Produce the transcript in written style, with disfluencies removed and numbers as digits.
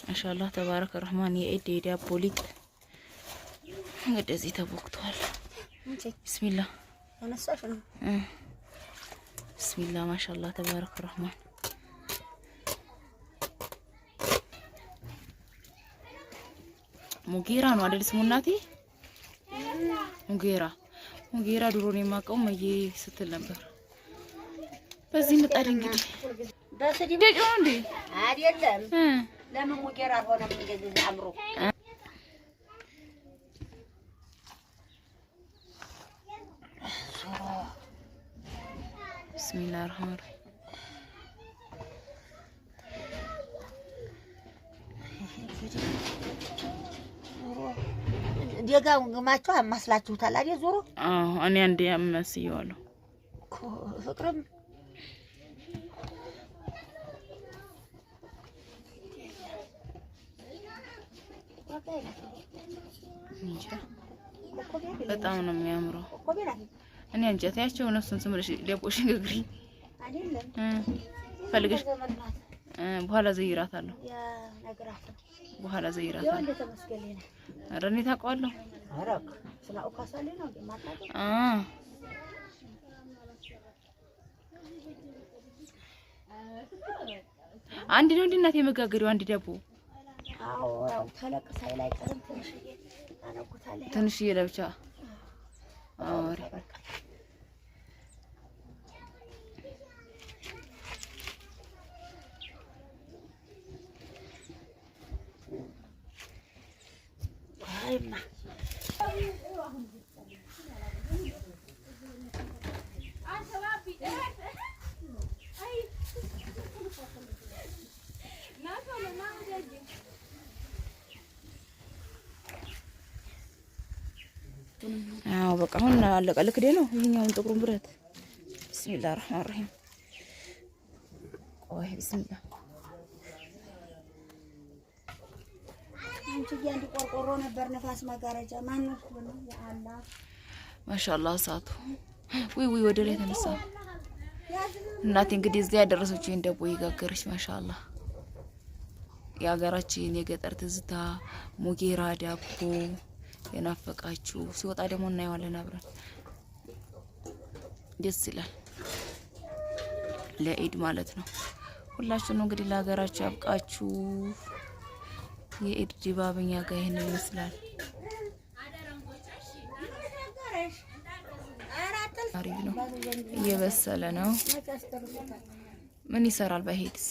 ማሻአላህ ተባረከ ረህማን የኢድ ዳቦ ሊጥ እንደዚህ ተቦክቷል። ቢስሚላህ አነሳሽ ነው። ቢስሚላህ ማሻአላህ ተባረከ ረህማን ሙጌራ ነው አይደል ስሙ እናቴ? ሙጌራ ድሮ ነው የማውቀው መዬ ስትል ነበር። በዚህ ምጣድ እንግዲህ በስዲም ደቂው እንዴ አይደለም ለምን ሙጌራ ሆነ እንደዚህ አምሮ ቢስሚላህ ረህማን ደጋው ግማቸው አማስላችሁታል አይደል? ዞሮ እኔ አንዴ አመስየዋለሁ ፍቅርም በጣም ነው የሚያምረው። እኔ አንጀታቸው ነፍሱን ስምርሽ ዳቦሽ ግግሪ አይደለም ፈልግሽ በኋላ ዘይራታለሁ ያ ነግራታ በኋላ ዘይራታለሁ። ረኔ ታውቀዋለሁ አረክ ስላው ካሳለ ነው ማጣጣ አንድ ነው እንድናት የመጋገሪው አንድ ዳቦ አዎ ያው ተለቅሳይ ላይ ቀርም ትንሽዬ ለብቻ አውሪ አይማ አዎ በቃ አሁን አለቀ። ልክ ነው ይሄኛውን ጥቁሩን ብረት ቢስሚላህ ረህማን ረሂም ቆይ ቢስሚላህ አንቺ ያንዲ ቆርቆሮ ነበር ነፋስ ማጋረጃ ማን ነው ያአላህ ማሻአላህ ሳቱ ወይ ወደ ላይ ተነሳ እናቴ እንግዲህ እዚያ ያደረሰችው እንደቦ ይጋገርሽ ማሻአላህ የሀገራችን የገጠር ትዝታ ሙጌራ ዳቦ የናፈቃችሁ ሲወጣ ደግሞ እናየዋለን አብረን ደስ ይላል። ለኢድ ማለት ነው። ሁላችሁም እንግዲህ ለሀገራችሁ ያብቃችሁ። የኢድ ድባብኛ ጋር ይሄን ይመስላል። አሪፍ ነው፣ እየበሰለ ነው። ምን ይሰራል ባይሄድስ?